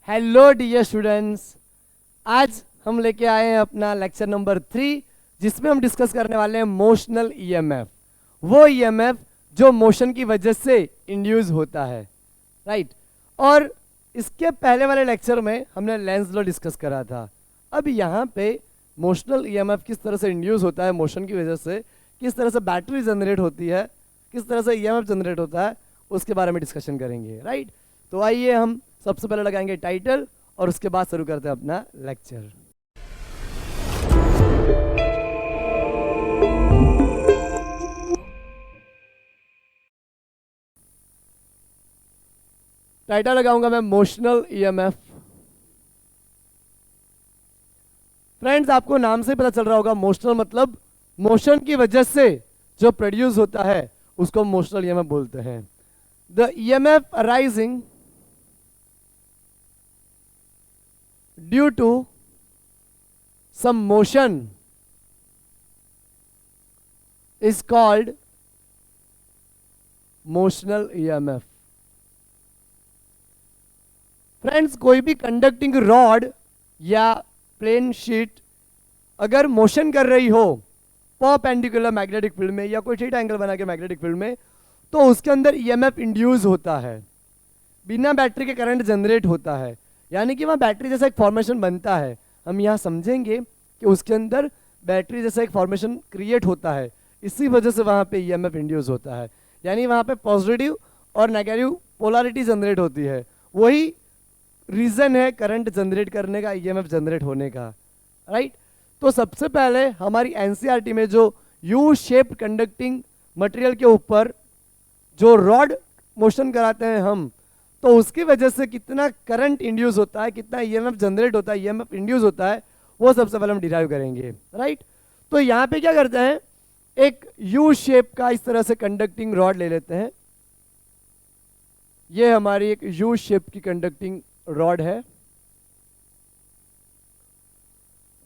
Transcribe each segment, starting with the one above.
Hello dear students, आज हम लेके आए हैं अपना लेक्चर नंबर 3 जिसमें हम डिस्कस करने वाले हैं मोशनल ईएमएफ। वो ईएमएफ जो मोशन की वजह से इंड्यूस होता है, राइट। और इसके पहले वाले लेक्चर में हमने लेंज लॉ डिस्कस करा था। अब यहाँ पे मोशनल ईएमएफ किस तरह से इंड्यूस होता है मोशन की वजह से, किस तरह से बैटरी जनरेट होती है, किस तरह से ईएमएफ जनरेट होता है, उसके बारे में डिस्कशन करेंगे, राइट। तो आइए हम सबसे पहले लगाएंगे टाइटल और उसके बाद शुरू करते हैं अपना लेक्चर। टाइटल लगाऊंगा मैं मोशनल ईएमएफ। फ्रेंड्स, आपको नाम से पता चल रहा होगा, मोशनल मतलब मोशन की वजह से जो प्रोड्यूस होता है उसको मोशनल ईएमएफ बोलते हैं। The EMF arising due to some motion is called motional EMF. Friends, कोई भी कंडक्टिंग रॉड या प्लेन शीट अगर मोशन कर रही हो परपेंडिकुलर मैग्नेटिक फील्ड में या कोई थीटा एंगल बना के मैग्नेटिक फील्ड में, तो उसके अंदर ईएमएफ इंड्यूस होता है, बिना बैटरी के करंट जनरेट होता है, यानी कि वहाँ बैटरी जैसा एक फॉर्मेशन बनता है। हम यहाँ समझेंगे कि उसके अंदर बैटरी जैसा एक फॉर्मेशन क्रिएट होता है, इसी वजह से वहाँ पे ईएमएफ इंड्यूस होता है, यानी वहाँ पे पॉजिटिव और नेगेटिव पोलैरिटी जनरेट होती है। वही रीज़न है करंट जनरेट करने का, ईएमएफ जनरेट होने का, राइट। तो सबसे पहले हमारी एनसीईआरटी में जो यू शेप्ड कंडक्टिंग मटेरियल के ऊपर जो रॉड मोशन कराते हैं हम, तो उसकी वजह से कितना करंट इंड्यूस होता है, कितना ईएमएफ जनरेट होता है, ईएमएफ इंड्यूस होता है, वो सबसे पहले हम डिराइव करेंगे, राइट। तो यहाँ पे क्या करते हैं, एक यू शेप का इस तरह से कंडक्टिंग रॉड ले लेते हैं। ये हमारी एक यू शेप की कंडक्टिंग रॉड है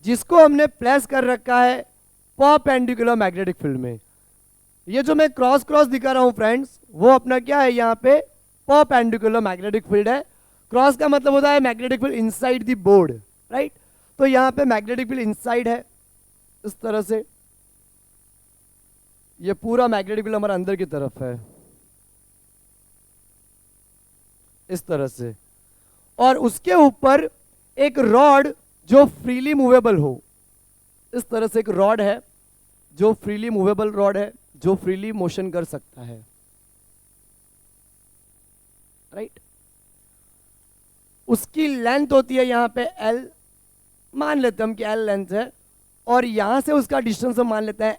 जिसको हमने प्लेस कर रखा है परपेंडिकुलर मैग्नेटिक फील्ड में। ये जो मैं क्रॉस क्रॉस दिखा रहा हूं फ्रेंड्स, वो अपना क्या है, यहाँ पे परपेंडिकुलर मैग्नेटिक फील्ड है। क्रॉस का मतलब होता है magnetic field inside the board, right. तो यहाँ पे मैग्नेटिक फील्ड इनसाइड है इस तरह से, ये पूरा मैग्नेटिक फील्ड हमारा अंदर की तरफ है इस तरह से, और उसके ऊपर एक रॉड जो फ्रीली मूवेबल हो, इस तरह से एक रॉड है जो फ्रीली मूवेबल रॉड है, जो फ्रीली मोशन कर सकता है, राइट। उसकी लेंथ होती है यहाँ पे L, मान लेते हैं हम कि L लेंथ है, और यहां से उसका डिस्टेंस हम मान लेते हैं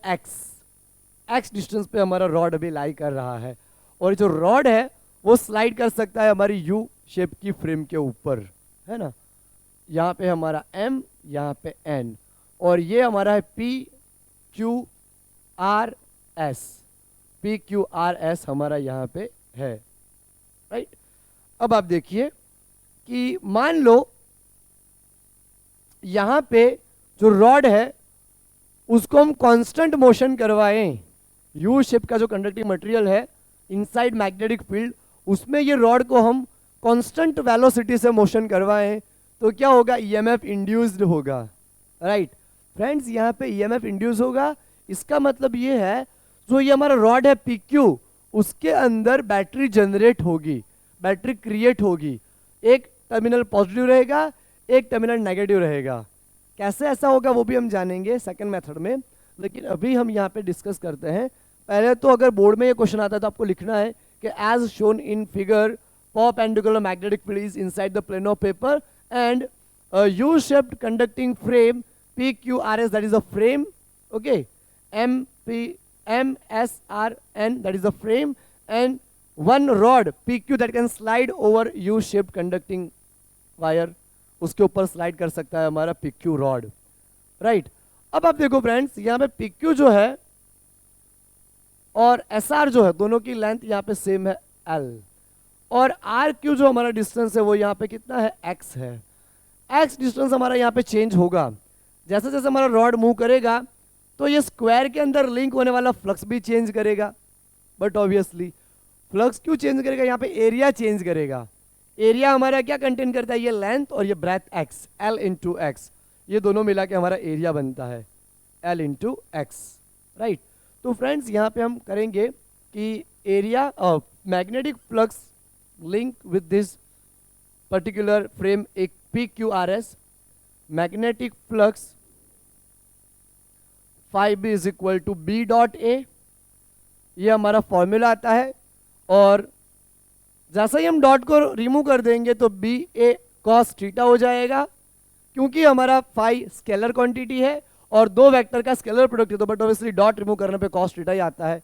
X डिस्टेंस पे हमारा रॉड अभी लाई कर रहा है, और जो रॉड है वो स्लाइड कर सकता है हमारी U शेप की फ्रेम के ऊपर, है ना। यहाँ पे हमारा M, यहाँ पे N, और ये हमारा है PQRS हमारा यहाँ पे है, राइट। अब आप देखिए कि मान लो यहां पे जो रॉड है उसको हम कांस्टेंट मोशन करवाएं, यू शेप का जो कंडक्टिंग मटेरियल है इनसाइड मैग्नेटिक फील्ड, उसमें ये रॉड को हम कांस्टेंट वेलोसिटी से मोशन करवाएं, तो क्या होगा, ईएमएफ इंड्यूस्ड होगा, राइट। फ्रेंड्स, यहाँ पे ईएमएफ इंड्यूस होगा, इसका मतलब ये है जो ये हमारा रॉड है PQ, उसके अंदर बैटरी जनरेट होगी, बैटरी क्रिएट होगी। एक टर्मिनल पॉजिटिव रहेगा, एक टर्मिनल नेगेटिव रहेगा। कैसे ऐसा होगा वो भी हम जानेंगे सेकंड मेथड में, लेकिन अभी हम यहाँ पे डिस्कस करते हैं। पहले तो अगर बोर्ड में ये क्वेश्चन आता है तो आपको लिखना है कि as shown in figure perpendicular magnetic field is inside the plane of paper and U shaped conducting frame PQRS, that is a frame, okay, MSRN, that is a frame, and one rod PQ that can slide over U-shaped conducting wire, उसके ऊपर slide कर सकता है हमारा PQ rod, right. अब आप देखो friends, यहाँ पे PQ जो है और SR जो है, दोनों की लेंथ यहाँ पे सेम है L, और RQ जो हमारा डिस्टेंस है वो यहाँ पे कितना है, X है। X डिस्टेंस हमारा यहाँ पे चेंज होगा, जैसे जैसे हमारा रॉड मूव करेगा तो ये स्क्वायर के अंदर लिंक होने वाला फ्लक्स भी चेंज करेगा, बट ऑब्वियसली फ्लक्स क्यों चेंज करेगा, यहाँ पे एरिया चेंज करेगा। एरिया हमारा क्या कंटेन करता है, ये लेंथ और ये breadth x, l into x, ये दोनों मिला के हमारा एरिया बनता है एल इंटू एक्स, राइट। तो फ्रेंड्स यहाँ पे हम करेंगे कि area of magnetic flux link with this particular frame, एक P Q R S, magnetic flux phi B is equal to B dot A, ये हमारा फॉर्मूला आता है। और जैसे ही हम डॉट को रिमूव कर देंगे तो बी ए कॉस थीटा हो जाएगा, क्योंकि हमारा फाई स्केलर क्वांटिटी है और दो वेक्टर का स्केलर प्रोडक्ट है, तो बट ऑब्वियसली डॉट रिमूव करने पे कॉस थीटा ही आता है।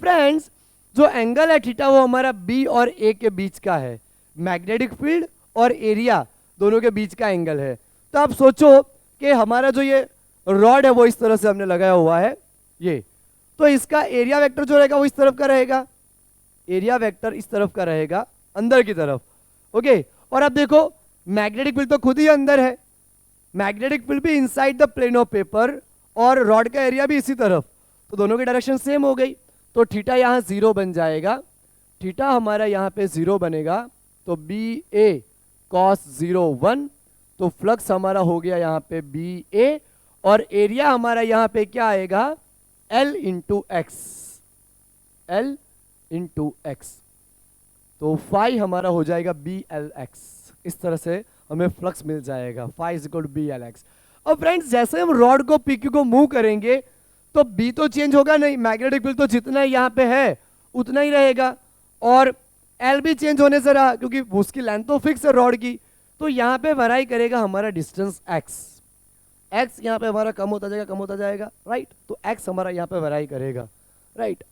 फ्रेंड्स जो एंगल है थीटा वो हमारा बी और ए के बीच का है, मैग्नेटिक फील्ड और एरिया दोनों के बीच का एंगल है। तो आप सोचो कि हमारा जो ये रॉड है वो इस तरह से हमने लगाया हुआ है ये, तो इसका एरिया वेक्टर जो रहेगा वो इस तरफ का रहेगा, एरिया वेक्टर इस तरफ का रहेगा अंदर की तरफ, ओके। और अब देखो मैग्नेटिक फील्ड तो खुद ही अंदर है, मैग्नेटिक फील्ड भी inside the plane of paper और रॉड का एरिया भी इसी तरफ, तो दोनों की डायरेक्शन सेम हो गई, तो थीटा यहाँ 0 बन जाएगा, थीटा हमारा यहाँ पे 0 बनेगा, तो बी ए कॉस 0 1, तो फ्लक्स हमारा हो गया यहाँ पे बी ए, और एरिया हमारा यहाँ पे क्या आएगा, L into x, l into x, तो फाई हमारा हो जाएगा बी एल एक्स, इस तरह से हमें फ्लक्स मिल जाएगा, phi is equal to B L X. अब फ्रेंड्स जैसे हम रॉड को पीक्यू को मूव करेंगे तो बी तो चेंज होगा नहीं, मैग्नेटिक फील्ड तो जितना यहाँ पे है उतना ही रहेगा, और एल भी चेंज होने से रहा क्योंकि उसकी लेंथ तो फिक्स है रॉड की, तो यहाँ पे वराई करेगा हमारा डिस्टेंस एक्स, एक्स यहाँ पे हमारा कम होता जाएगा, कम होता जाएगा, राइट। तो एक्स हमारा यहाँ पे वराई करेगा, राइट।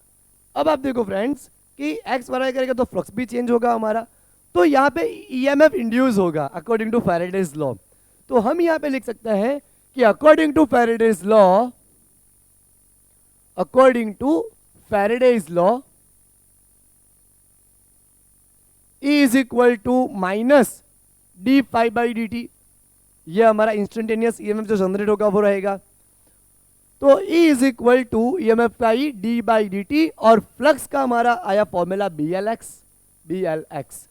अब आप देखो फ्रेंड्स कि एक्स वराई करेगा तो फ्लक्स भी चेंज होगा हमारा, तो यहाँ पे ईएमएफ इंड्यूस होगा अकॉर्डिंग टू फैराडेज लॉ। तो हम यहाँ पे लिख सकते हैं कि according to Faraday's law, according to Faraday's law E is equal to minus D phi by D T, ये हमारा इंस्टेंटेनियस ईएमएफ जो जनरेट होगा वो रहेगा, तो E is equal to EMF का E d by D t, और flux का हमारा आया formula B L x, B L x.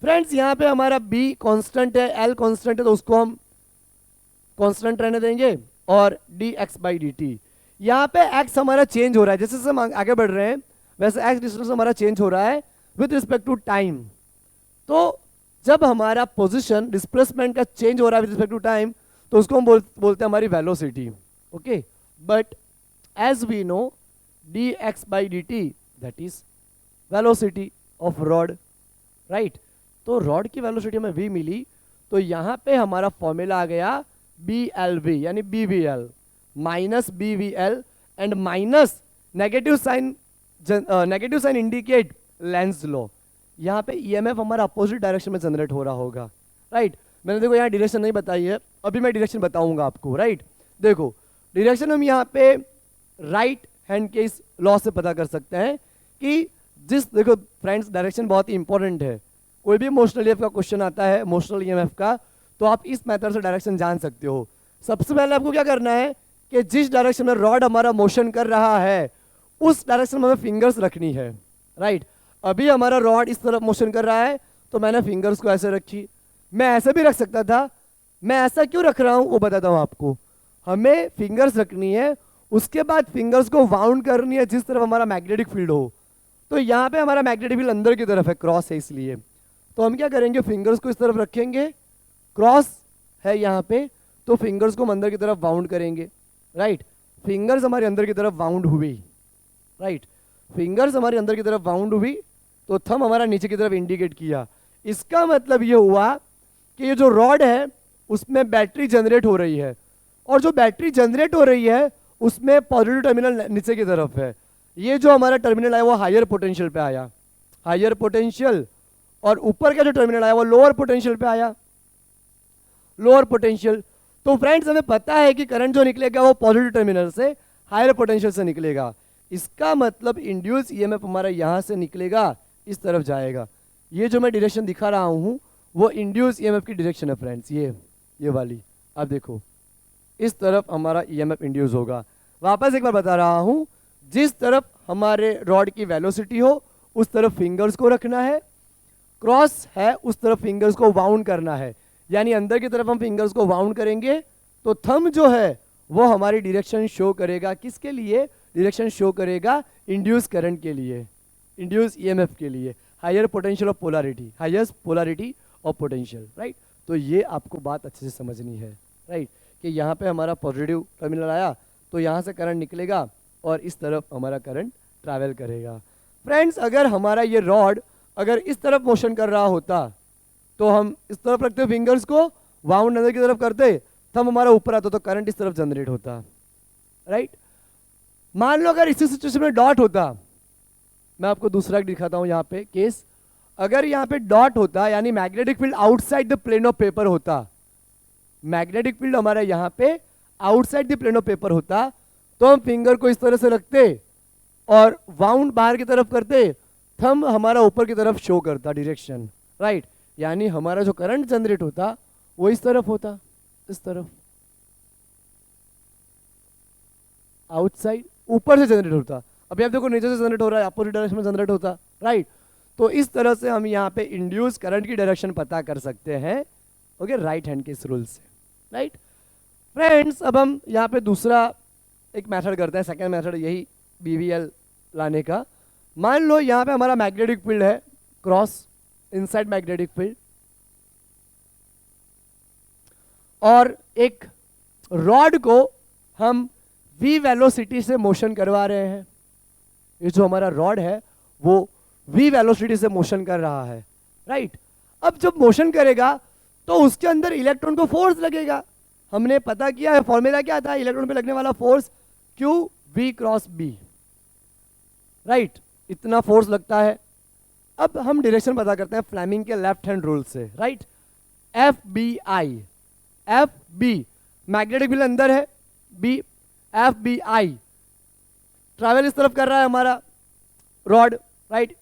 Friends यहाँ पे हमारा B कांस्टेंट है, L कांस्टेंट है, तो उसको हम कांस्टेंट रहने देंगे, और d x by D t, यहाँ पे x हमारा चेंज हो रहा है, जैसे जैसे हम आगे बढ़ रहे हैं वैसे x डिस्टेंस हमारा चेंज हो रहा है विद रिस्पेक्ट टू टाइम। तो जब हमारा पोजीशन डिस्प्लेसमेंट का चेंज हो रहा है विद रिस्पेक्ट टू टाइम तो उसको हम बोलते हैं हमारी velocity, okay. But as we know D x by D T that is velocity of rod, right. तो रॉड की वेलोसिटी हमें v मिली, तो यहाँ पे हमारा फॉर्मूला आ गया बी एल वी यानी B V L minus B V L, and minus negative sign indicate Lenz law. यहाँ पे ईएमएफ हमारा अपोजिट डायरेक्शन में जनरेट हो रहा होगा, राइट। मैंने देखो यहाँ डायरेक्शन नहीं बताई है, अभी मैं डायरेक्शन बताऊंगा आपको, राइट। देखो डायरेक्शन हम यहाँ पे राइट हैंड के इस लॉ से पता कर सकते हैं कि देखो फ्रेंड्स डायरेक्शन बहुत ही इंपॉर्टेंट है, कोई भी मोशनल ईएमएफ का क्वेश्चन आता है, मोशनल ईएमएफ का, तो आप इस मेथड से डायरेक्शन जान सकते हो। सबसे पहले आपको क्या करना है कि जिस डायरेक्शन में रॉड हमारा मोशन कर रहा है उस डायरेक्शन में हमें फिंगर्स रखनी है, राइट। अभी हमारा रॉड इस तरफ मोशन कर रहा है तो मैंने फिंगर्स को ऐसे रखी, मैं ऐसे भी रख सकता था, मैं ऐसा क्यों रख रहा हूं वो बताता हूं आपको। हमें फिंगर्स रखनी है, उसके बाद फिंगर्स को वाउंड करनी है जिस तरफ हमारा मैग्नेटिक फील्ड हो। तो यहाँ पे हमारा मैग्नेटिक फील्ड अंदर की तरफ है, क्रॉस है, इसलिए तो हम क्या करेंगे, फिंगर्स को इस तरफ रखेंगे, क्रॉस है यहाँ पे, तो फिंगर्स को हम अंदर की तरफ वाउंड करेंगे, राइट। फिंगर्स हमारे अंदर की तरफ वाउंड हुई, राइट। फिंगर्स हमारे अंदर की तरफ वाउंड हुई तो थंब हमारा नीचे की तरफ इंडिकेट किया। इसका मतलब ये हुआ कि ये जो रॉड है उसमें बैटरी जनरेट हो रही है, और जो बैटरी जनरेट हो रही है उसमें पॉजिटिव टर्मिनल नीचे की तरफ है। ये जो हमारा टर्मिनल आया वो हायर पोटेंशियल पे आया, हायर पोटेंशियल, और ऊपर का जो टर्मिनल आया वो लोअर पोटेंशियल पे आया, लोअर पोटेंशियल। तो फ्रेंड्स हमें पता है कि करंट जो निकलेगा वो पॉजिटिव टर्मिनल से हायर पोटेंशियल से निकलेगा, इसका मतलब इंड्यूस ईएमएफ हमारा यहाँ से निकलेगा, इस तरफ जाएगा। ये जो मैं डायरेक्शन दिखा रहा हूँ वो इंड्यूस ईएमएफ की डायरेक्शन है फ्रेंड्स, ये वाली। अब देखो इस तरफ हमारा ईएमएफ इंड्यूस होगा। वापस एक बार बता रहा हूँ, जिस तरफ हमारे रॉड की वेलोसिटी हो उस तरफ फिंगर्स को रखना है, क्रॉस है उस तरफ फिंगर्स को वाउंड करना है, यानी अंदर की तरफ हम फिंगर्स को वाउंड करेंगे तो थंब जो है वो हमारी डायरेक्शन शो करेगा। किसके लिए डायरेक्शन शो करेगा? इंड्यूस करंट के लिए, इंड्यूस ईएमएफ के लिए, higher potential of polarity, highest polarity of potential, right. तो ये आपको बात अच्छे से समझनी है, राइट, कि यहाँ पे हमारा पॉजिटिव टर्मिनल आया तो यहाँ से करंट निकलेगा और इस तरफ हमारा करंट ट्रैवल करेगा। फ्रेंड्स, अगर हमारा ये रॉड अगर इस तरफ मोशन कर रहा होता तो हम इस तरफ रखते फिंगर्स को, वाउंड अंदर की तरफ करते, थंब हमारा ऊपर आता तो करंट इस तरफ जनरेट होता, राइट। मान लो अगर इसी सिचुएशन में डॉट होता, मैं आपको दूसरा दिखाता हूं यहाँ पे केस। अगर यहाँ पे डॉट होता यानी magnetic field outside the plane of paper होता, मैग्नेटिक फील्ड हमारा यहाँ पे outside the plane of paper होता, तो हम फिंगर को इस तरह से रखते और वाउंड बाहर की तरफ करते, थंब हमारा ऊपर की तरफ शो करता डायरेक्शन, राइट। यानी हमारा जो करंट जनरेट होता वो इस तरफ होता, इस तरफ आउटसाइड ऊपर से जनरेट होता। अभी आप देखो नीचे से जनरेट हो रहा है, अपोजिट डायरेक्शन में जनरेट होता, राइट। तो इस तरह से हम यहाँ पे इंड्यूस करंट की डायरेक्शन पता कर सकते हैं, ओके, राइट हैंड के इस रूल से, राइट। फ्रेंड्स, अब हम यहाँ पे दूसरा एक मेथड करते हैं, सेकेंड मेथड यही बीवीएल लाने का। मान लो यहाँ पे हमारा मैग्नेटिक फील्ड है क्रॉस इनसाइड मैग्नेटिक फील्ड, और एक रॉड को हम v वेलोसिटी से मोशन करवा रहे हैं। ये जो हमारा रॉड है वो v वेलोसिटी से मोशन कर रहा है, राइट। अब जब मोशन करेगा तो उसके अंदर इलेक्ट्रॉन को फोर्स लगेगा। हमने पता किया है, फॉर्मूला क्या था इलेक्ट्रॉन पे लगने वाला force, Q v cross b, right. इतना फोर्स लगता है। अब हम डायरेक्शन पता करते हैं फ्लेमिंग के लेफ्ट हैंड रूल से, right. F B I, F B magnetic field अंदर है, B F B I travel इस तरफ कर रहा है हमारा रॉड, राइट।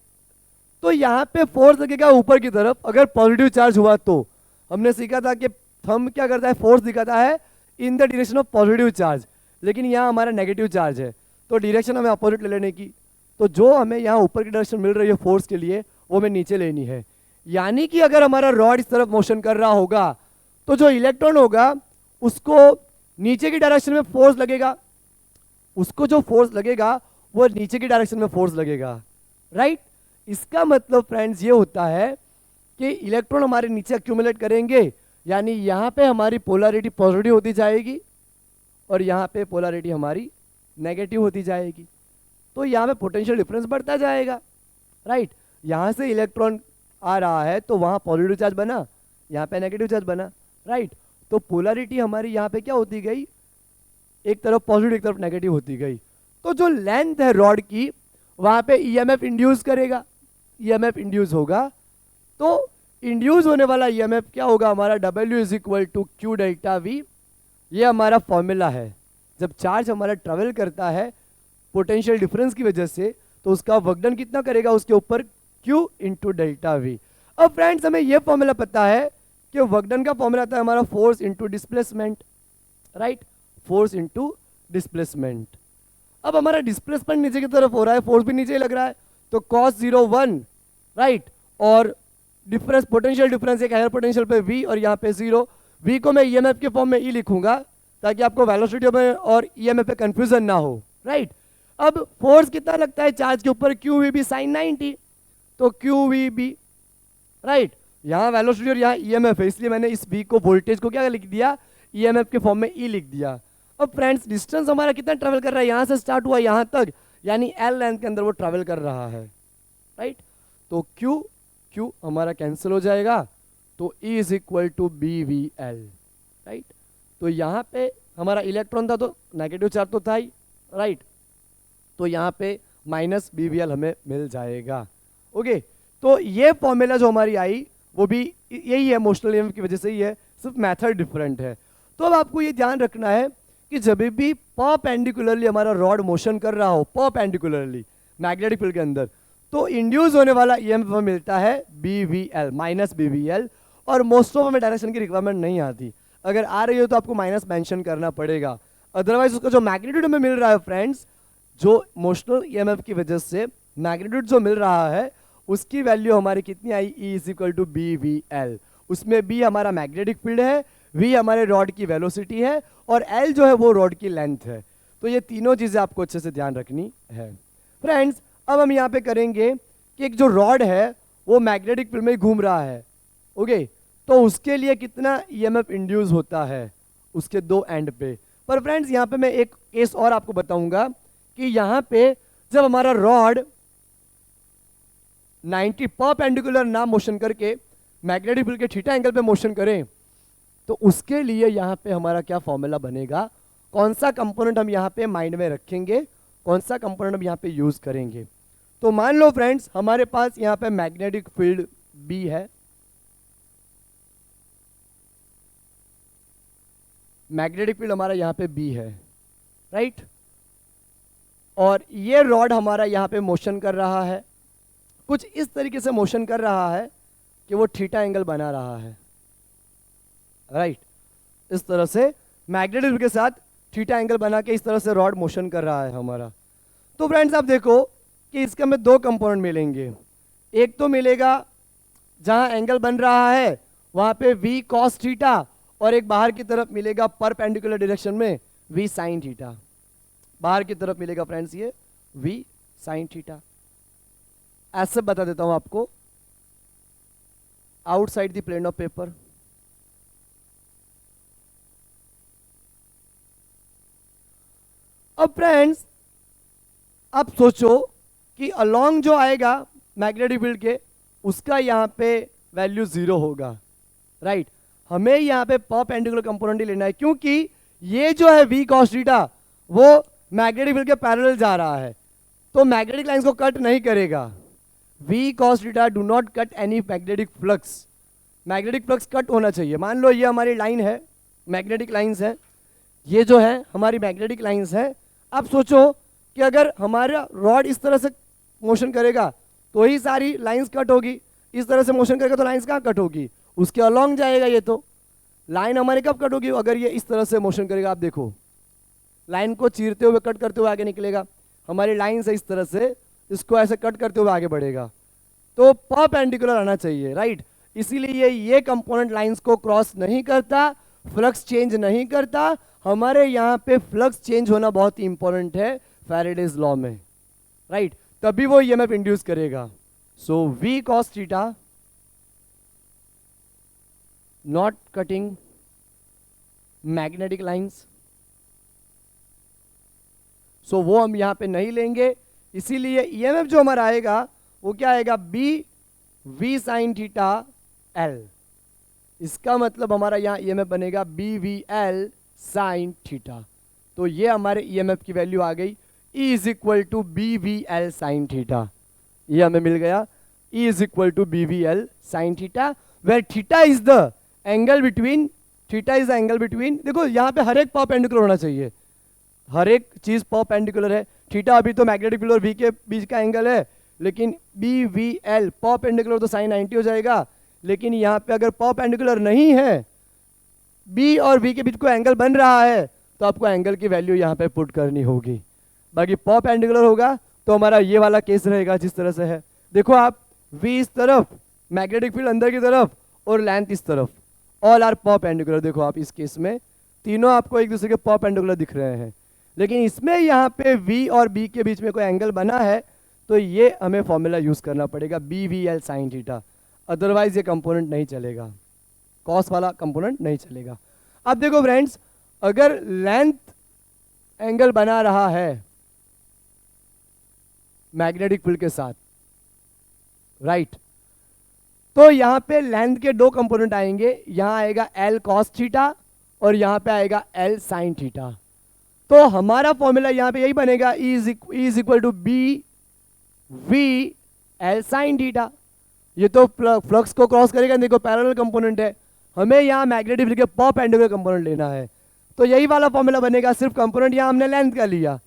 तो यहाँ पे फोर्स लगेगा ऊपर की तरफ। अगर पॉजिटिव चार्ज हुआ तो हमने सीखा था कि थंब क्या करता है, फोर्स दिखाता है in the direction of positive charge, लेकिन यहाँ हमारा नेगेटिव चार्ज है तो डायरेक्शन हमें अपोजिट ले लेने की। तो जो हमें यहाँ ऊपर की डायरेक्शन मिल रही है फोर्स के लिए वो हमें नीचे लेनी है। यानी कि अगर हमारा रॉड इस तरफ मोशन कर रहा होगा तो जो इलेक्ट्रॉन होगा उसको नीचे की डायरेक्शन में फोर्स लगेगा, उसको जो फोर्स लगेगा वो नीचे की डायरेक्शन में फोर्स लगेगा, राइट। इसका मतलब फ्रेंड्स ये होता है कि इलेक्ट्रॉन हमारे नीचे एक्यूमुलेट करेंगे, यानी यहाँ पे हमारी पोलैरिटी पॉजिटिव होती जाएगी और यहाँ पे पोलैरिटी हमारी नेगेटिव होती जाएगी। तो यहाँ पे पोटेंशियल डिफरेंस बढ़ता जाएगा, राइट। यहाँ से इलेक्ट्रॉन आ रहा है तो वहाँ पॉजिटिव चार्ज बना, यहाँ पे नेगेटिव चार्ज बना, राइट। तो पोलैरिटी हमारी यहाँ पे क्या होती गई, एक तरफ पॉजिटिव एक तरफ नेगेटिव होती गई। तो जो लेंथ है रॉड की वहाँ पे ईएमएफ इंड्यूस करेगा, ईएमएफ इंड्यूस होगा। तो इंड्यूस होने वाला ईएमएफ क्या होगा हमारा, W is equal to Q delta V. ये हमारा फॉर्मूला है। जब चार्ज हमारा ट्रेवल करता है पोटेंशियल डिफरेंस की वजह से तो उसका वर्क डन कितना करेगा उसके ऊपर, Q इंटू डेल्टा वी। अब फ्रेंड्स हमें यह फॉर्मूला पता है कि वर्क डन का फॉर्मूला आता है हमारा force into displacement, right, force into displacement. अब हमारा डिस्प्लेसमेंट नीचे की तरफ हो रहा है, फोर्स भी नीचे ही लग रहा है, तो cos 0 1, राइट, और डिफरेंस पोटेंशियल डिफरेंस एक हायर पोटेंशियल पे V और यहाँ पे 0। V को मैं ईएमएफ के फॉर्म में E लिखूंगा ताकि आपको वेलोसिटी में और ईएमएफ पे कंफ्यूजन ना हो, राइट। अब फोर्स कितना लगता है चार्ज के ऊपर, QVB sin 90, तो QVB, राइट। यहाँ वेलोसिटी और यहाँ ईएमएफ है, इसलिए मैंने इस V को वोल्टेज को क्या लिख दिया, ईएमएफ के फॉर्म में E लिख दिया। अब फ्रेंड्स डिस्टेंस हमारा कितना ट्रेवल कर रहा है, यहाँ से स्टार्ट हुआ यहाँ तक, यानी L लेंथ के अंदर वो ट्रेवल कर रहा है, राइट। तो Q हमारा कैंसिल हो जाएगा, तो E is equal to BVL, right. तो यहाँ पे हमारा इलेक्ट्रॉन था तो नेगेटिव चार्ज तो था ही, राइट। तो यहाँ पे माइनस BVL हमें मिल जाएगा, ओके। तो ये फॉर्मूला जो हमारी आई वो भी यही है, मोशनल ईएमएफ की वजह से ही है, सिर्फ मेथड डिफरेंट है। तो अब आपको ये ध्यान रखना है कि जब भी परपेंडिकुलरली हमारा रॉड मोशन कर रहा हो, परपेंडिकुलरली मैग्नेटिक फील्ड के अंदर, तो इंड्यूस होने वाला ईएमएफ हमें मिलता है BVL, माइनस BVL। और मोस्ट ऑफ हमें डायरेक्शन की रिक्वायरमेंट नहीं आती, अगर आ रही हो तो आपको माइनस मेंशन करना पड़ेगा, अदरवाइज उसका जो मैग्नीट्यूड हमें मिल रहा है फ्रेंड्स, जो मोशनल ईएमएफ की वजह से मैग्नीट्यूड जो मिल रहा है उसकी वैल्यू हमारी कितनी आई, E is equal to B V L. उसमें बी हमारा मैग्नेटिक फील्ड है, वी हमारे रॉड की वेलोसिटी है, और एल जो है वो रॉड की लेंथ है। तो ये तीनों चीज़ें आपको अच्छे से ध्यान रखनी है। फ्रेंड्स, अब हम यहाँ पे करेंगे कि एक जो रॉड है वो मैग्नेटिक फील्ड में घूम रहा है, ओके, तो उसके लिए कितना ईएमएफ इंड्यूस होता है उसके दो एंड पे। पर फ्रेंड्स, यहाँ पे मैं एक केस और आपको बताऊंगा कि यहाँ पे जब हमारा रॉड 90 परपेंडिकुलर ना मोशन करके मैग्नेटिक फील्ड के थीटा एंगल पे मोशन करें, तो उसके लिए यहाँ पे हमारा क्या फॉर्मूला बनेगा, कौन सा कंपोनेंट हम यहाँ पे माइंड में रखेंगे, कौन सा कंपोनेंट हम यहाँ पे यूज करेंगे। तो मान लो फ्रेंड्स, हमारे पास यहाँ पे मैग्नेटिक फील्ड बी है, मैग्नेटिक फील्ड हमारा यहाँ पे बी है, राइट, और ये रॉड हमारा यहाँ पे मोशन कर रहा है, कुछ इस तरीके से मोशन कर रहा है कि वो थीटा एंगल बना रहा है, राइट। इस तरह से मैग्नेटिक फील्ड के साथ थीटा एंगल बना के इस तरह से रॉड मोशन कर रहा है हमारा। तो फ्रेंड्स, आप देखो कि इसके हमें दो कंपोनेंट मिलेंगे। एक तो मिलेगा जहां एंगल बन रहा है वहां पे v cos थीटा, और एक बाहर की तरफ मिलेगा परपेंडिकुलर डायरेक्शन में v sin थीटा। बाहर की तरफ मिलेगा फ्रेंड्स ये v sin थीटा। ऐसे बता देता हूं आपको, outside the plane of paper. अब फ्रेंड्स, आप सोचो कि अलोंग जो आएगा मैग्नेटिक फील्ड के, उसका यहाँ पे वैल्यू 0 होगा, राइट। हमें यहाँ पे परपेंडिकुलर कंपोनेंट ही लेना है, क्योंकि ये जो है v cos थीटा वो मैग्नेटिक फील्ड के पैरेलल जा रहा है, तो मैग्नेटिक लाइंस को कट नहीं करेगा। v cos theta do not cut any magnetic flux. Magnetic flux cut होना चाहिए। मान लो ये हमारी लाइन है, मैग्नेटिक लाइंस है, ये जो है हमारी मैग्नेटिक लाइंस है। अब सोचो कि अगर हमारा रॉड इस तरह से मोशन करेगा तो ही सारी लाइंस कट होगी, इस तरह से मोशन करेगा तो लाइंस कहाँ कट होगी, उसके अलोंग जाएगा। ये तो लाइन हमारी कब कट होगी, अगर ये इस तरह से मोशन करेगा। आप देखो, लाइन को चीरते हुए कट करते हुए आगे निकलेगा। हमारी लाइन से इस तरह से इसको ऐसे कट करते हुए आगे बढ़ेगा, तो परपेंडिकुलर आना चाहिए, राइट। इसीलिए ये कंपोनेंट लाइंस को क्रॉस नहीं करता, फ्लक्स चेंज नहीं करता। हमारे यहाँ पे फ्लक्स चेंज होना बहुत ही इंपॉर्टेंट है फैराडेज लॉ में, राइट, तभी वो ईएमएफ इंड्यूस करेगा। So v cos theta not cutting magnetic lines, so वो हम यहां पे नहीं लेंगे। इसीलिए ईएमएफ जो हमारा आएगा वो क्या आएगा, b v sin theta l। इसका मतलब हमारा यहां ईएमएफ बनेगा b v l sin theta. तो ये हमारे ईएमएफ की वैल्यू आ गई, E is equal to B V L sine theta. ये हमें मिल गया, E is equal to B V L sine theta, where theta is the angle between, theta is the angle between. देखो यहाँ पे हर एक परपेंडिकुलर होना चाहिए, हर एक चीज परपेंडिकुलर है। थीटा अभी तो मैग्नेटिक फील्ड और वी के बीच का एंगल है, लेकिन बी वी एल परपेंडिकुलर तो साइन 90 हो जाएगा। लेकिन यहाँ पे अगर परपेंडिकुलर नहीं है, बी और वी के बीच कोई एंगल बन रहा है, तो आपको एंगल की वैल्यू यहाँ पे पुट करनी होगी। बाकी परपेंडिकुलर होगा तो हमारा ये वाला केस रहेगा जिस तरह से है। देखो आप, v इस तरफ, मैग्नेटिक फील्ड अंदर की तरफ, और लेंथ इस तरफ, ऑल आर परपेंडिकुलर। देखो आप, इस केस में तीनों आपको एक दूसरे के परपेंडिकुलर दिख रहे हैं। लेकिन इसमें यहाँ पे v और b के बीच में कोई एंगल बना है, तो ये हमें फॉर्मूला यूज करना पड़ेगा, B V L sine theta. Otherwise ये कंपोनेंट नहीं चलेगा, कॉस वाला कंपोनेंट नहीं चलेगा। अब देखो फ्रेंड्स, अगर लेंथ एंगल बना रहा है मैग्नेटिक फील्ड के साथ, राइट, तो यहां पे लेंथ के दो कंपोनेंट आएंगे। यहां आएगा L cos थीटा और यहां पे आएगा L sin थीटा। तो हमारा फॉर्मूला यहां पे यही बनेगा, E is equal to B V L sine theta. ये तो फ्लक्स को क्रॉस करेगा, देखो पैरेलल कंपोनेंट है, हमें यहाँ मैग्नेटिक फील्ड के परपेंडिकुलर कंपोनेंट लेना है, तो यही वाला फॉर्मूला बनेगा। सिर्फ कंपोनेंट यहाँ हमने लेंथ का लिया,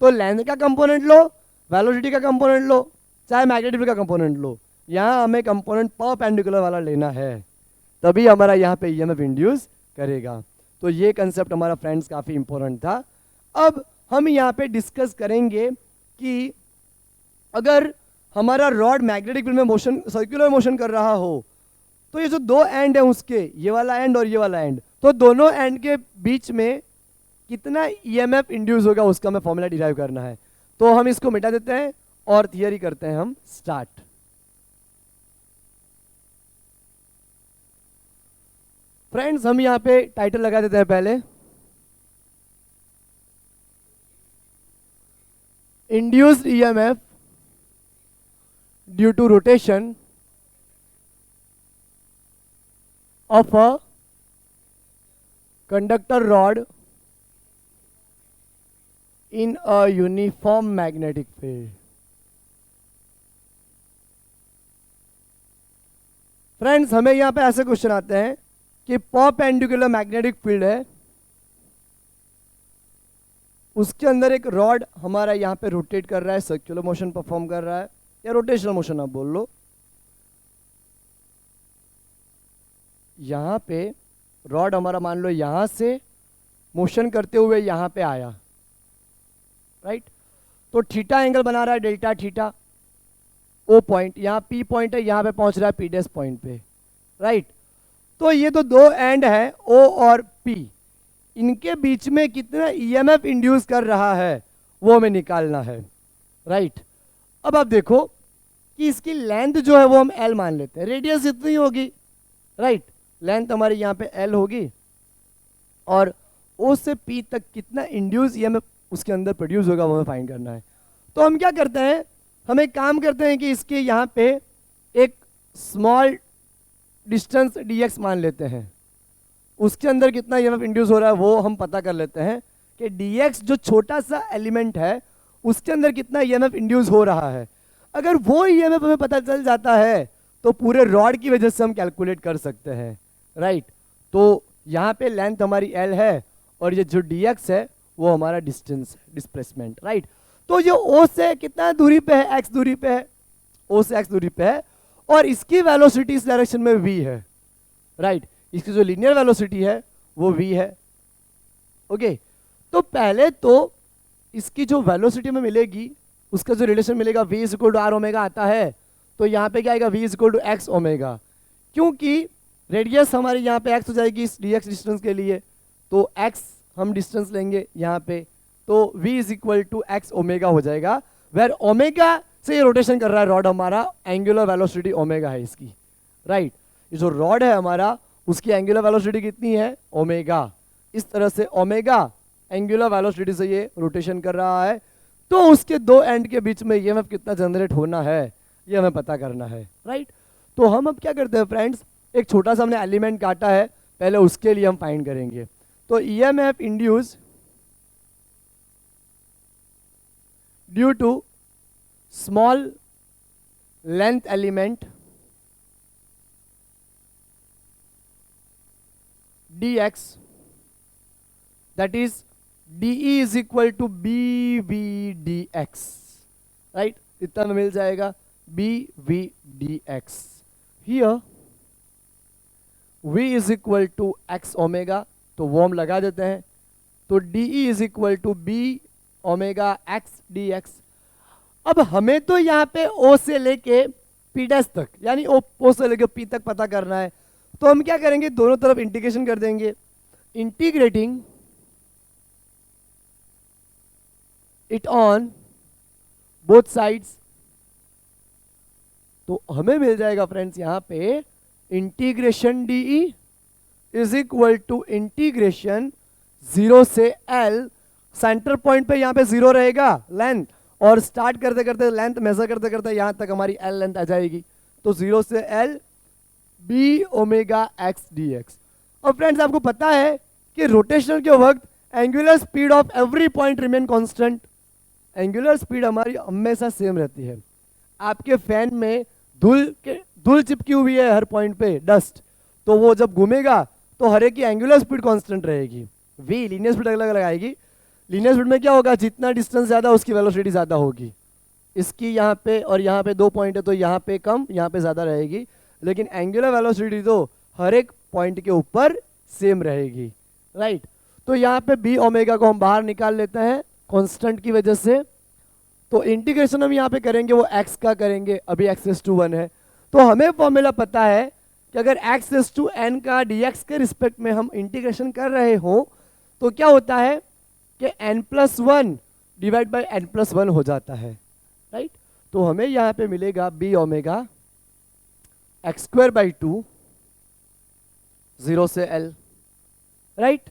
तो लेंथ का कंपोनेंट लो, वेलोसिटी का कंपोनेंट लो, चाहे मैग्नेटिक फील्ड का कंपोनेंट लो, यहाँ हमें कंपोनेंट परपेंडिकुलर वाला लेना है, तभी हमारा यहाँ पे ईएमएफ इंड्यूस करेगा। तो ये कंसेप्ट हमारा फ्रेंड्स काफ़ी इंपॉर्टेंट था। अब हम यहाँ पे डिस्कस करेंगे कि अगर हमारा रॉड मैग्नेटिक फील्ड में मोशन, सर्कुलर मोशन कर रहा हो, तो ये जो दो एंड है उसके, ये वाला एंड और ये वाला एंड, तो दोनों एंड के बीच में कितना ईएमएफ इंड्यूस होगा उसका हमें फॉर्मूला डिराइव करना है। तो हम इसको मिटा देते हैं और थियरी करते हैं हम स्टार्ट। फ्रेंड्स हम यहां पे टाइटल लगा देते हैं पहले, induced EMF due to rotation of a conductor rod in a uniform magnetic field. Friends हमें यहां पे ऐसे क्वेश्चन आते हैं कि परपेंडिकुलर मैग्नेटिक फील्ड है, उसके अंदर एक रॉड हमारा यहां पे रोटेट कर रहा है, सर्कुलर मोशन परफॉर्म कर रहा है या रोटेशनल मोशन आप बोल लो। यहाँ पे रॉड हमारा मान लो यहाँ से मोशन करते हुए यहाँ पे आया, राइट। तो थीटा एंगल बना रहा है, डेल्टा थीटा, ओ पॉइंट, यहाँ पी पॉइंट है, यहाँ पे पहुँच रहा है पी डैश पॉइंट पे, राइट। तो ये तो दो एंड है ओ और पी, इनके बीच में कितना ईएमएफ इंड्यूस कर रहा है वो हमें निकालना है, राइट। अब आप देखो कि इसकी लेंथ जो है वो हम एल मान लेते हैं, रेडियस इतनी होगी, राइट। लेंथ हमारी यहाँ पे एल होगी और ओ से पी तक कितना इंड्यूस ईएमएफ उसके अंदर प्रोड्यूस होगा वो हमें फाइंड करना है। तो हम क्या करते हैं, हम एक काम करते हैं कि इसके यहाँ पे एक स्मॉल डिस्टेंस dx मान लेते हैं, उसके अंदर कितना ईएमएफ इंड्यूस हो रहा है वो हम पता कर लेते हैं कि dx जो छोटा सा एलिमेंट है उसके अंदर कितना ईएमएफ इंड्यूस हो रहा है। अगर वो ईएमएफ हमें पता चल जाता है तो पूरे रॉड की वजह से हम कैलकुलेट कर सकते हैं, राइट। तो यहाँ पे लेंथ हमारी एल है और ये जो dx है वो हमारा डिस्टेंस है, डिस्प्लेसमेंट, राइट। तो ये ओ से कितना दूरी पे है, x दूरी पे है, ओ से x दूरी पे है और इसकी वेलोसिटी इस डायरेक्शन में v है, राइट। इसकी जो लीनियर वेलोसिटी है वो v है, ओके। तो पहले तो इसकी जो वेलोसिटी में मिलेगी उसका जो रिलेशन मिलेगा v equal to R omega आता है, तो यहाँ पे क्या आएगा v equal to X omega, क्योंकि रेडियस हमारी यहाँ पे x हो जाएगी इस dx डिस्टेंस के लिए, तो x हम डिस्टेंस लेंगे यहाँ पे, तो v is equal to X omega हो जाएगा, वेर ओमेगा से ये रोटेशन कर रहा है रॉड हमारा, एंगुलर वेलोसिटी ओमेगा है इसकी, राइट। ये जो रॉड है हमारा उसकी एंगुलर वेलोसिटी कितनी है, ओमेगा। इस तरह से ओमेगा एंगुलर वेलोसिटी से ये रोटेशन कर रहा है, तो उसके दो एंड के बीच में ईएमएफ कितना जनरेट होना है ये हमें पता करना है, राइट। तो हम अब क्या करते हैं फ्रेंड्स, एक छोटा सा हमने एलिमेंट काटा है, पहले उसके लिए हम फाइंड करेंगे। तो EMF induce due to small length element dx, that is de is equal to bv dx, right. इतना में मिल जाएगा bv dx। here v is equal to x omega, तो वो हम लगा देते हैं, तो de is equal to b omega x dx। अब हमें तो यहाँ पे o से लेके p डैश तक यानी o से लेके p तक पता करना है, तो हम क्या करेंगे, दोनों तरफ इंटीग्रेशन कर देंगे, integrating it on both sides, तो हमें मिल जाएगा फ्रेंड्स यहाँ पे integration D is equal to integration 0 से l, सेंटर पॉइंट पे यहाँ पे 0 रहेगा लेंथ, और स्टार्ट करते करते लेंथ मेजर करते करते यहाँ तक हमारी l लेंथ आ जाएगी, तो 0 से l b omega x dx। और फ्रेंड्स आपको पता है कि रोटेशन के वक्त angular speed of every point remain constant, angular speed हमारी हमेशा सेम रहती है। आपके फैन में धूल चिपकी हुई है हर पॉइंट पे, डस्ट, तो वो जब घूमेगा तो हर एक की एंगुलर स्पीड कांस्टेंट रहेगी, v लीनियर स्पीड अलग अलग आएगी। लीनियर स्पीड में क्या होगा, जितना डिस्टेंस ज़्यादा उसकी वेलोसिटी ज़्यादा होगी, इसकी यहाँ पे और यहाँ पे 2 पॉइंट है तो यहाँ पे कम यहाँ पे ज़्यादा रहेगी, लेकिन एंगुलर वेलोसिटी तो हर एक पॉइंट के ऊपर सेम रहेगी, राइट। तो यहाँ पे बी ओमेगा को हम बाहर निकाल लेते हैं कांस्टेंट की वजह से, तो इंटीग्रेशन हम यहाँ पे करेंगे वो x का करेंगे, अभी x⁻1 है, तो हमें फॉर्मूला पता है कि अगर x⁻n का dx के रिस्पेक्ट में हम इंटीग्रेशन कर रहे हो तो क्या होता है कि n+1 डिवाइड बाई n+1 हो जाता है, राइट। तो हमें यहाँ पे मिलेगा b ओमेगा x²/2 0 से l, राइट।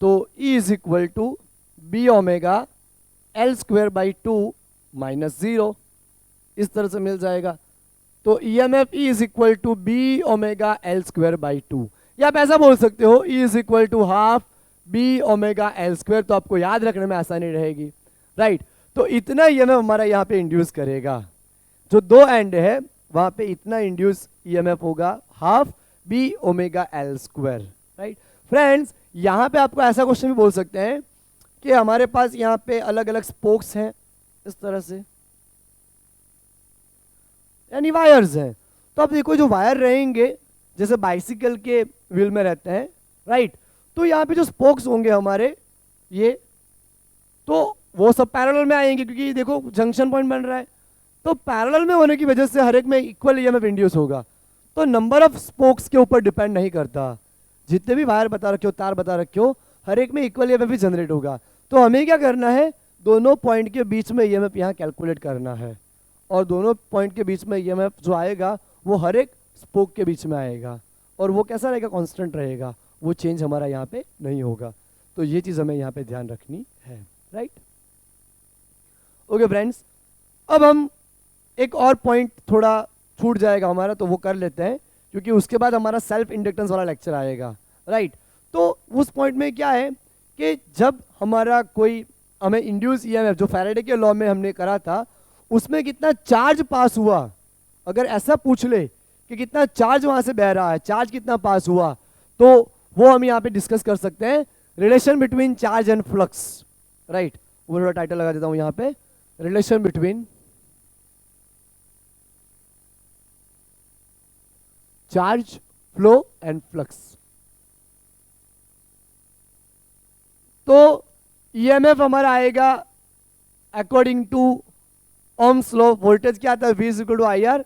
तो E is equal to b omega l²/2 -0, इस तरह से मिल जाएगा। तो EMF E is equal to b omega l²/2, या आप ऐसा बोल सकते हो E is equal to half b omega l², तो आपको याद रखने में आसानी रहेगी, राइट। तो इतना EMF हमारा यहाँ पे इंड्यूस करेगा, जो दो एंड है वहाँ पे इतना इंड्यूस EMF होगा half b omega l², right. Friends, यहाँ पे आपको ऐसा क्वेश्चन भी बोल सकते हैं कि हमारे पास यहाँ पे अलग अलग स्पोक्स हैं इस तरह से, यानी वायर्स हैं। तो आप देखो जो वायर रहेंगे जैसे बाइसिकल के व्हील में रहते हैं, राइट, तो यहाँ पे जो स्पोक्स होंगे हमारे ये, तो वो सब पैरेलल में आएंगे क्योंकि देखो जंक्शन पॉइंट बन रहा है, तो पैरेलल में होने की वजह से हर एक में इक्वल EMF इंड्यूस होगा। तो नंबर ऑफ स्पोक्स के ऊपर डिपेंड नहीं करता, जितने भी वायर बता रखे हो, तार बता रखे हो, हर एक में इक्वल EMF भी जनरेट होगा। तो हमें क्या करना है, दोनों पॉइंट के बीच में EMF यहाँ कैलकुलेट करना है, और दोनों पॉइंट के बीच में EMF जो आएगा वो हर एक स्पोक के बीच में आएगा, और वो कैसा रहेगा, कांस्टेंट रहेगा, वो चेंज हमारा यहाँ पे नहीं होगा। तो ये चीज़ हमें यहाँ पे ध्यान रखनी है, राइट। ओके फ्रेंड्स, अब हम एक और पॉइंट थोड़ा छूट जाएगा हमारा, तो वो कर लेते हैं क्योंकि उसके बाद हमारा सेल्फ इंडक्टेंस वाला लेक्चर आएगा, राइट। तो उस पॉइंट में क्या है कि जब हमारा कोई हमें इंड्यूस EMF जो फैराडे के लॉ में हमने करा था उसमें कितना चार्ज पास हुआ, अगर ऐसा पूछ ले कि कितना चार्ज वहां से बह रहा है, चार्ज कितना पास हुआ, तो वो हम यहाँ पे डिस्कस कर सकते हैं, relation between charge and flux, right. वो थोड़ा टाइटल लगा देता हूँ यहाँ पे, relation between charge flow and flux. तो EMF हमारा आएगा according to Ohm's law, voltage क्या आता है V is equal to IR।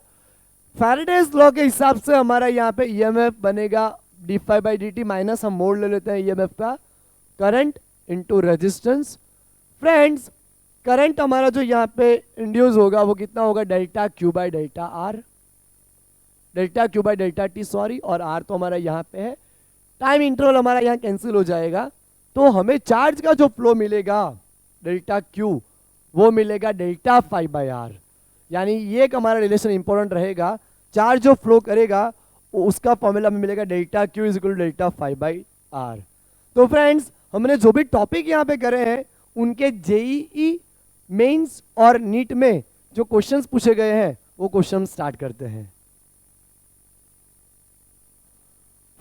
Faraday's law के हिसाब से हमारा यहाँ पे EMF बनेगा d∅dt माइनस, हम मोड ले लेते हैं EMF का, current into resistance. Friends, current हमारा जो यहाँ पे इंड्यूस होगा वो कितना होगा, डेल्टा Q/डेल्टा Q/डेल्टा T, सॉरी, और R तो हमारा यहाँ पे है, टाइम इंटरवल हमारा यहाँ कैंसिल हो जाएगा। तो हमें चार्ज का जो फ्लो मिलेगा डेल्टा Q, वो मिलेगा डेल्टा∅/R, यानी ये एक हमारा रिलेशन इंपॉर्टेंट रहेगा, चार्ज जो फ्लो करेगा उसका फॉर्मूला में मिलेगा delta Q is equal to डेल्टा∅/R। तो फ्रेंड्स, हमने जो भी टॉपिक यहाँ पे करे हैं उनके JEE मेंस और नीट में जो क्वेश्चंस पूछे गए हैं वो क्वेश्चन स्टार्ट करते हैं।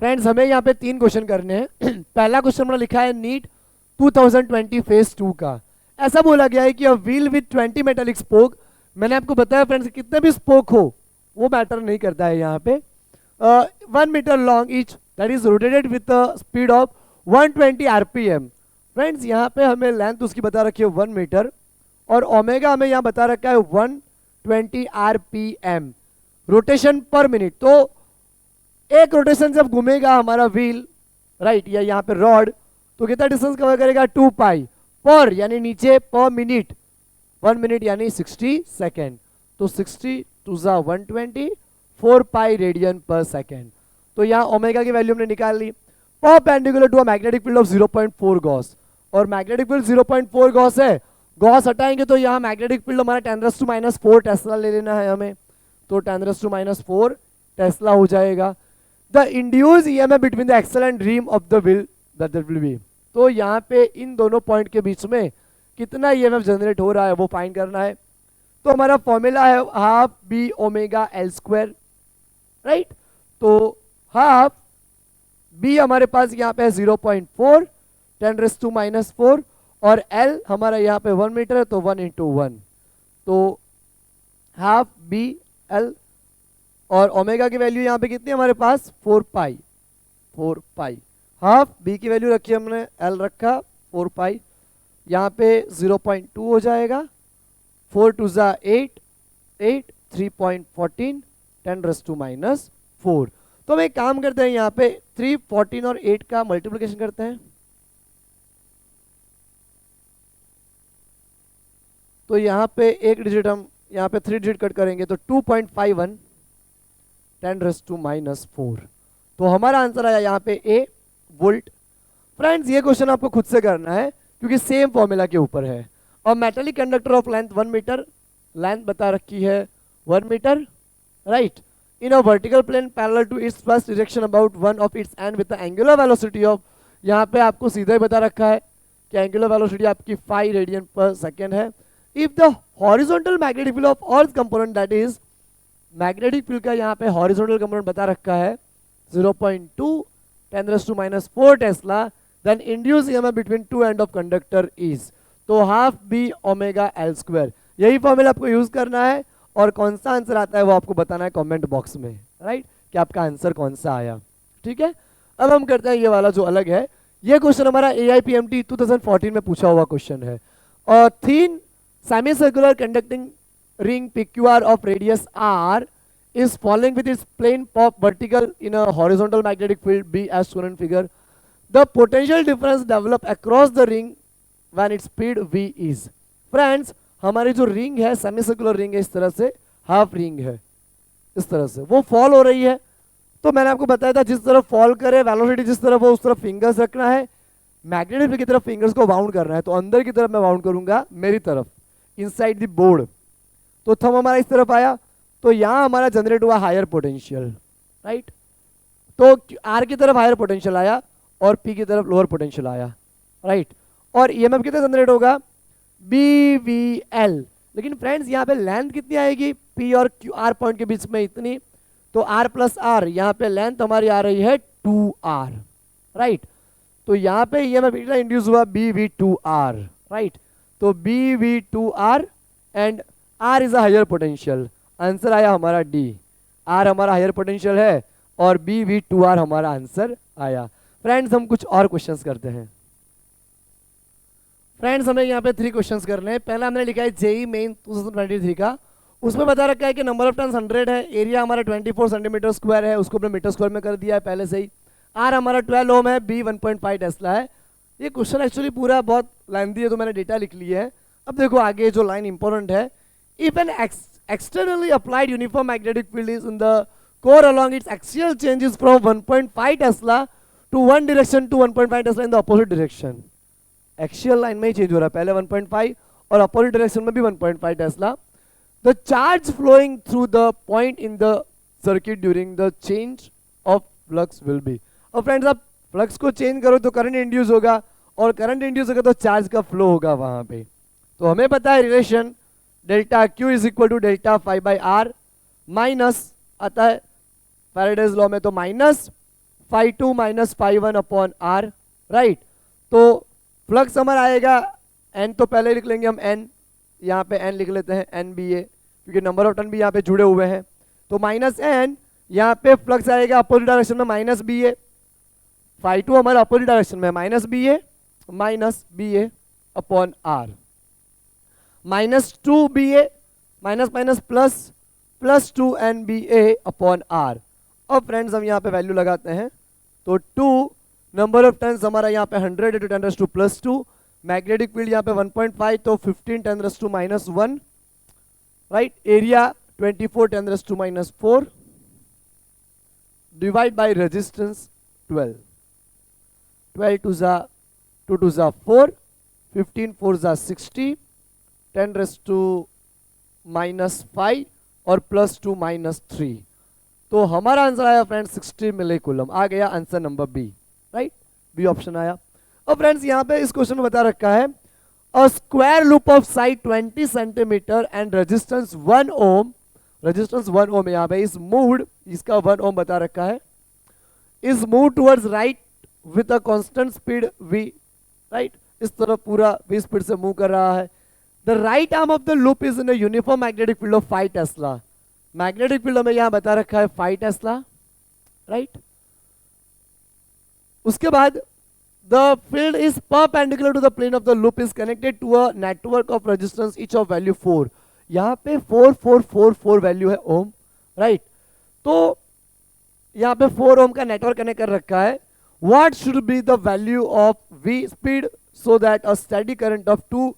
फ्रेंड्स, हमें यहाँ पे 3 क्वेश्चन करने हैं। पहला क्वेश्चन हमने लिखा है नीट 2020 फेज 2 का। ऐसा बोला गया है कि a wheel with 20 metallic spoke, मैंने आपको बताया फ्रेंड्स कितने भी स्पोक हो वो मैटर नहीं करता है, यहाँ पे 1 metre long each that is rotated with speed of 120 RPM। Friends, यहाँ पे हमें लेंथ उसकी बता रखी है 1 मीटर, और ओमेगा हमें यहाँ बता रखा है 120 RPM रोटेशन पर मिनट। तो एक रोटेशन जब घूमेगा हमारा व्हील, राइट, या यहाँ पे रॉड, तो कितना डिस्टेंस कवर करेगा, 2 पाई पर, यानी नीचे पर मिनट, 1 मिनट यानी 60 सेकेंड। तो 60 to 120, 4 pi radian per second. तो यहाँ ओमेगा की वैल्यू हमने निकाल ली। Perpendicular to a magnetic field of 0.4 gauss, और मैग्नेटिक फील्ड 0.4 गॉस है, गॉस हटाएंगे तो यहाँ मैग्नेटिक फील्ड हमारा 10⁻⁴ टेस्ला ले लेना है हमें, तो 10⁻⁴ टेस्ला हो जाएगा। The induce EMF between the axle and rim of the wheel that will be. तो यहाँ पे इन दोनों पॉइंट के बीच में कितना EMF जनरेट हो रहा है वो फाइंड करना है। तो हमारा फॉर्मूला है half b omega l², right. तो हाफ b हमारे पास यहाँ पे 0.4 10⁻⁴, और l हमारा यहाँ पे 1 मीटर है, तो 1 × 1, तो हाफ b l, और ओमेगा की वैल्यू यहाँ पे कितनी है हमारे पास, 4 पाई। हाफ b की वैल्यू रखी हमने, l रखा 4 पाई, यहाँ पे 0.2 हो जाएगा, 4 टू ज़ा 8, 8, 3.14, 10⁻⁻4। तो हम एक काम करते हैं, यहाँ पे 3, 14 और 8 का मल्टीप्लिकेशन करते हैं। तो यहाँ पे एक डिजिट हम यहाँ पे 3 डिजिट कट करेंगे तो 2.51, 10⁻⁻4। तो हमारा आंसर आया यहाँ पे ए वोल्ट। फ्रेंड्स ये क्वेश्चन आपको खुद से करना है क्योंकि सेम फॉर्मूला के ऊपर है। और metallic conductor of length 1 metre, length बता रखी है 1 metre, right, in a vertical plane parallel to its first direction about 1 of its end with the angular velocity of, यहाँ पे आपको सीधा ही बता रखा है कि एंगुलर वेलोसिटी आपकी 5 रेडियन पर सेकेंड है। If the horizontal magnetic field of earth component, that is magnetic field का यहाँ पे हॉरिजॉन्टल कंपोनेंट बता रखा है 0.2 10⁻⁻4 tesla, then induce EMF between two end of conductor is, तो half B omega L square. यही formula आपको यूज करना है और कौन सा आंसर आता है वो आपको बताना है कमेंट बॉक्स में, राइट, कि आपका आंसर कौन सा आया। ठीक है, अब हम करते हैं ये वाला जो अलग है। ये क्वेश्चन हमारा AIPMT 2014 में पूछा हुआ क्वेश्चन है। और thin semi circular conducting ring PQR of radius R is falling with its plane pop vertical in a horizontal magnetic field B as shown in figure. The potential difference develop across the ring when its speed V is. Friends, हमारी जो ring है semi circular ring है, इस तरह से half ring है, इस तरह से वो फॉल हो रही है। तो मैंने आपको बताया था जिस तरफ फॉल करे वेलोसिटी जिस तरफ हो उस तरफ फिंगर्स रखना है, मैग्नेटिक फील्ड की तरफ फिंगर्स को बाउंड करना है। तो अंदर की तरफ मैं बाउंड करूंगा मेरी तरफ, इनसाइड द बोर्ड। तो थंब हमारा इस तरफ आया, तो यहां हमारा जनरेट हुआ हायर पोटेंशियल, राइट। तो आर की तरफ हायर पोटेंशियल आया और पी की तरफ लोअर पोटेंशियल आया, राइट। और ईएमएफ कितना जनरेट होगा, BVL। लेकिन फ्रेंड्स यहाँ पे लेंथ कितनी आएगी पी और क्यू आर पॉइंट के बीच में इतनी, तो आर प्लस आर, यहाँ पे लेंथ हमारी आ रही है 2R, राइट। तो यहाँ पे ईएमएफ कितना इंड्यूस हुआ, BV2R, राइट। तो BV2R and R is a higher potential. Answer आया हमारा डी, R हमारा हायर पोटेंशियल है और BV2R हमारा आंसर आया। फ्रेंड्स हम कुछ और क्वेश्चंस करते हैं। फ्रेंड्स हमें यहाँ पे 3 क्वेश्चंस करने हैं। पहला हमने लिखा है जेई मेन 2023 का, उसमें बता रखा है कि नंबर ऑफ टन्स 100 है, एरिया हमारा 24 सेंटीमीटर स्क्वायर है, उसको अपने मीटर स्क्वायर में कर दिया है पहले से ही। R हमारा 12 ओम है, B 1.5 टेस्ला है। ये क्वेश्चन एक्चुअली पूरा बहुत लेंथी है तो मैंने डेटा लिख लिया है। अब देखो आगे जो लाइन इंपॉर्टेंट है, if an externally applied uniform magnetic field is in the core along its axial changes from 1.5 Tesla to one direction to 1.5 Tesla in the opposite direction. Axial line में ही change हो रहा है, पहले 1.5 और opposite direction में भी 1.5 Tesla. The charge flowing through the point in the circuit during the change of flux will be. और friends आप फ्लक्स को चेंज करो तो करंट इंड्यूस होगा और करंट इंड्यूस होगा तो चार्ज का फ्लो होगा वहां पे। तो हमें पता है relation delta Q is equal to delta phi by R, minus आता है फैराडेज लॉ में तो minus phi two minus phi one upon R, right. तो फ्लक्स हमारा आएगा एन, तो पहले लिख लेंगे हम एन, यहाँ पे एन लिख लेते हैं एन बी ए, क्योंकि नंबर ऑफ टर्न भी यहाँ पे जुड़े हुए हैं। तो माइनस एन, यहाँ पे फ्लक्स आएगा अपोजिट डायरेक्शन में minus B A, phi two हमारा अपोजिट डायरेक्शन में minus B A upon R, minus two B A minus minus plus plus two N B A upon R. और friends हम यहाँ पे वैल्यू लगाते हैं तो 2 नंबर ऑफ टर्न्स हमारा यहाँ पे 100 × 10⁻², मैग्नेटिक फील्ड यहाँ पे 1.5 तो 15 × 10⁻⁻1, right. Area 24 × 10⁻⁴, divide by resistance 12, 12 2 × 4, 15 4 60, 10⁻⁻5 और +2 -3। तो हमारा आंसर आया फ्रेंड्स 60 मिलीकूलम, आ गया answer number B, right, B option आया। और फ्रेंड्स यहाँ पे इस क्वेश्चन में बता रखा है a square loop of side 20 centimetre and resistance 1 ohm, resistance 1 ohm यहाँ पे इस मूव्ड, इसका 1 ओम बता रखा है, is move towards right with a constant speed v, right, इस तरफ पूरा v स्पीड से मूव कर रहा है। The right arm of the loop is in a uniform magnetic field of 5 Tesla. Magnetic field हमें यहाँ बता रखा है 5 Tesla, right? उसके बाद the field is perpendicular to the plane of the loop is connected to a network of resistance each of value 4. यहाँ पे 4444 value है ओम, राइट। तो यहाँ पे 4 ओम का नेटवर्क कनेक्ट कर रखा है। What should be the value of V speed so that a steady current of 2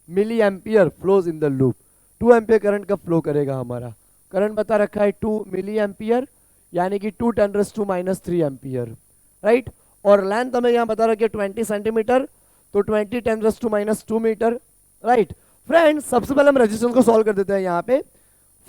milli ampere flows in the loop. 2 ampere current का फ्लो करेगा हमारा। करंट बता रखा है 2 मिली एम्पियर, यानी कि 2 × 10⁻³ एम्पियर, राइट। और लेंथ हमें यहाँ बता रखी है 20 सेंटीमीटर, तो 20 × 10⁻² मीटर, राइट। फ्रेंड्स सबसे पहले हम रेजिस्टेंस को सॉल्व कर देते हैं। यहाँ पे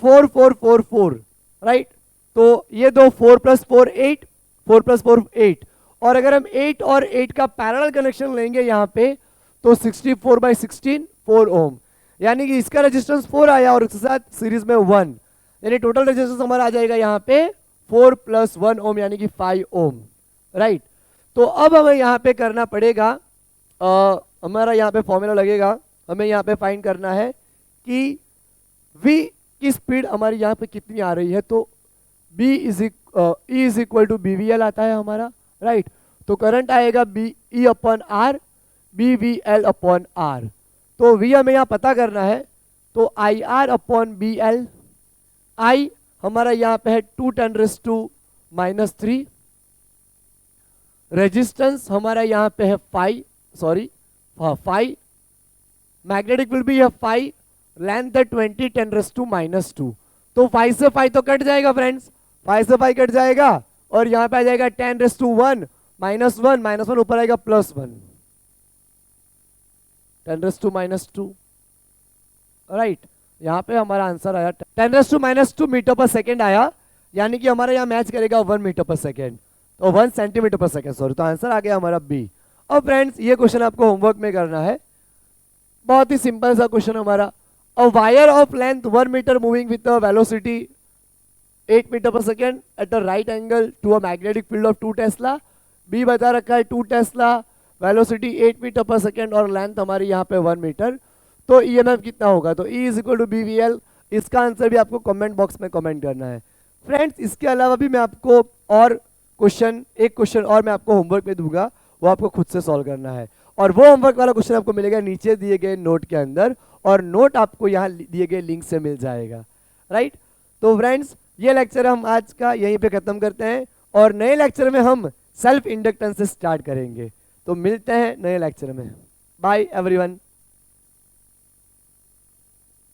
4444, राइट। तो ये दो 4 + 4 8, 4 + 4 8, और अगर हम 8 और 8 का पैरेलल कनेक्शन लेंगे यहाँ पे तो 64/16 4 ओम, यानी कि इसका रेजिस्टेंस 4 आया और उसके साथ सीरीज में 1, यानी टोटल रेजिस्टेंस हमारा आ जाएगा यहाँ पे 4 + 1 ओम, यानी कि 5 ओम, राइट। तो अब हमें यहाँ पे करना पड़ेगा, हमारा यहाँ पे फॉर्मूला लगेगा, हमें यहाँ पे फाइंड करना है कि v की स्पीड हमारी यहाँ पे कितनी आ रही है। तो E is equal to BVL आता है हमारा, राइट। तो करंट आएगा BE/R BVL/R। तो V हमें यहाँ पता करना है, तो IR/BL। I हमारा यहाँ पे है 2 × 10⁻³ रेजिस्टेंस हमारा यहाँ पे है 5, मैग्नेटिक फील्ड भी है 5, लेंथ है 20 × 10⁻²। तो 5 से 5 तो कट जाएगा फ्रेंड्स, 5 से 5 कट जाएगा, और यहाँ पे आ जाएगा 10⁻1 -1 ऊपर आएगा +1, 10⁻², राइट। यहाँ पे हमारा आंसर आया 10⁻² मीटर/सेकेंड आया, यानी कि हमारा यहाँ मैच करेगा 1 मीटर/सेकेंड, तो 1 सेंटीमीटर/सेकेंड, सॉरी। तो आंसर आ गया हमारा बी। अब फ्रेंड्स ये क्वेश्चन आपको होमवर्क में करना है, बहुत ही सिंपल सा क्वेश्चन हमारा। A wire of length 1 metre moving with a velocity 8 metre per second at a right angle to a magnetic field of 2 tesla. B बता रखा है 2 टेस्ला, वेलोसिटी 8 मीटर/सेकेंड और लेंथ हमारी यहाँ पे 1 मीटर। तो ईएमएफ कितना होगा, तो E is equal to BVL। इसका आंसर भी आपको कमेंट बॉक्स में कमेंट करना है फ्रेंड्स। इसके अलावा भी मैं आपको और एक क्वेश्चन और मैं आपको होमवर्क में दूंगा, वो आपको खुद से सॉल्व करना है, और वो होमवर्क वाला क्वेश्चन आपको मिलेगा नीचे दिए गए नोट के अंदर, और नोट आपको यहाँ दिए गए लिंक से मिल जाएगा, राइट। तो फ्रेंड्स ये लेक्चर हम आज का यहीं पे खत्म करते हैं, और नए लेक्चर में हम सेल्फ इंडक्टेंस से स्टार्ट करेंगे। तो मिलते हैं नए लेक्चर में, बाय एवरीवन।